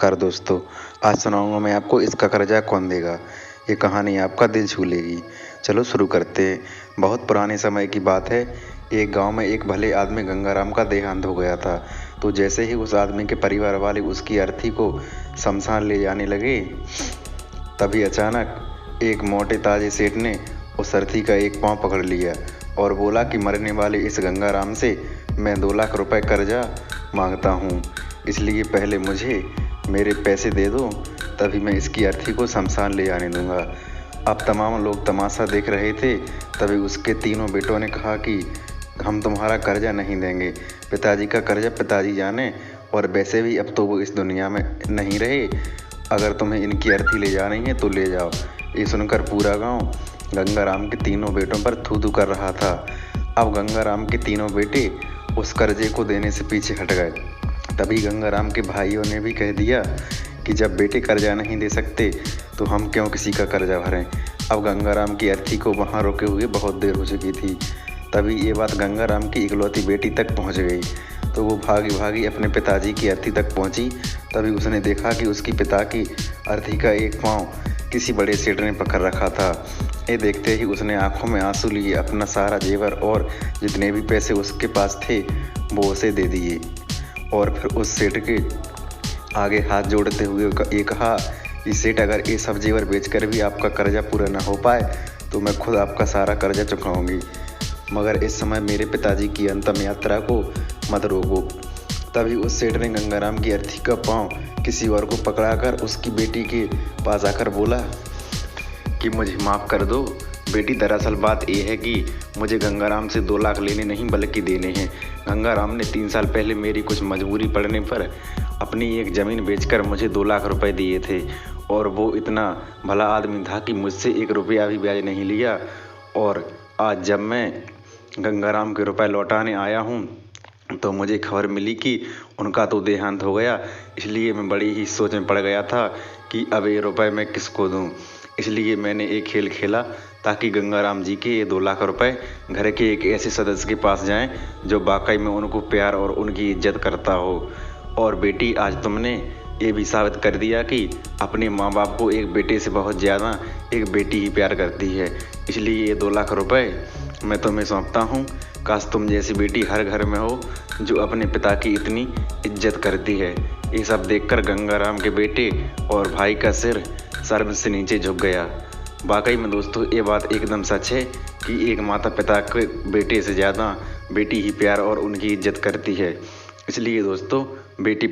नमस्कार दोस्तों, आज सुनाऊंगा मैं आपको इसका कर्जा कौन देगा। ये कहानी आपका दिल छू लेगी। चलो शुरू करते हैं। बहुत पुराने समय की बात है। एक गांव में एक भले आदमी गंगाराम का देहांत हो गया था। तो जैसे ही उस आदमी के परिवार वाले उसकी अर्थी को शमशान ले जाने लगे, तभी अचानक एक मोटे ताजे सेठ ने उस अर्थी का एक पाँव पकड़ लिया और बोला कि मरने वाले इस गंगाराम से मैं 2 लाख रुपए कर्जा मांगता हूँ, इसलिए पहले मुझे मेरे पैसे दे दो, तभी मैं इसकी अर्थी को शमशान ले जाने दूंगा। अब तमाम लोग तमाशा देख रहे थे। तभी उसके तीनों बेटों ने कहा कि हम तुम्हारा कर्जा नहीं देंगे। पिताजी का कर्जा पिताजी जाने, और वैसे भी अब तो वो इस दुनिया में नहीं रहे। अगर तुम्हें इनकी अर्थी ले जानी है तो ले जाओ। ये सुनकर पूरा गांव गंगाराम के तीनों बेटों पर थू थू कर रहा था। अब गंगाराम के तीनों बेटे उस कर्जे को देने से पीछे हट गए। तभी गंगाराम के भाइयों ने भी कह दिया कि जब बेटे कर्जा नहीं दे सकते तो हम क्यों किसी का कर्जा भरें। अब गंगाराम की अर्थी को वहाँ रोके हुए बहुत देर हो चुकी थी। तभी ये बात गंगाराम की इकलौती बेटी तक पहुँच गई। तो वो भागी भागी अपने पिताजी की अर्थी तक पहुँची। तभी उसने देखा कि उसकी पिता की अर्थी का एक पाँव किसी बड़े सेठ ने पकड़ रखा था। ये देखते ही उसने आंखों में आंसू लिए अपना सारा जेवर और जितने भी पैसे उसके पास थे वो उसे दे दिए, और फिर उस सेठ के आगे हाथ जोड़ते हुए ये कहा कि सेठ, अगर ये सब जेवर बेचकर भी आपका कर्जा पूरा ना हो पाए तो मैं खुद आपका सारा कर्जा चुकाऊंगी, मगर इस समय मेरे पिताजी की अंतिम यात्रा को मत रोको। तभी उस सेठ ने गंगाराम की अर्थी का पाँव किसी और को पकड़ाकर उसकी बेटी के पास आकर बोला कि मुझे माफ़ कर दो बेटी, दरअसल बात यह है कि मुझे गंगाराम से 2 लाख लेने नहीं बल्कि देने हैं। गंगाराम ने 3 साल पहले मेरी कुछ मजबूरी पड़ने पर अपनी एक ज़मीन बेचकर मुझे 2 लाख रुपए दिए थे, और वो इतना भला आदमी था कि मुझसे 1 रुपया भी ब्याज नहीं लिया। और आज जब मैं गंगाराम के रुपए लौटाने आया हूँ तो मुझे खबर मिली कि उनका तो देहांत हो गया। इसलिए मैं बड़ी ही सोच में पड़ गया था कि अब ये रुपए मैं किसको दूँ। इसलिए मैंने एक खेल खेला ताकि गंगाराम जी के ये 2 लाख रुपए घर के एक ऐसे सदस्य के पास जाएं जो वाकई में उनको प्यार और उनकी इज्जत करता हो। और बेटी, आज तुमने ये भी साबित कर दिया कि अपने माँ बाप को एक बेटे से बहुत ज़्यादा एक बेटी ही प्यार करती है। इसलिए ये 2 लाख रुपए मैं तुम्हें सौंपता हूँ। काश तुम जैसी बेटी हर घर में हो जो अपने पिता की इतनी इज्जत करती है। ये सब देखकर गंगाराम के बेटे और भाई का सिर शर्म से नीचे झुक गया। वाकई में दोस्तों, ये बात एकदम सच है कि एक माता पिता के बेटे से ज़्यादा बेटी ही प्यार और उनकी इज्जत करती है। इसलिए दोस्तों, बेटी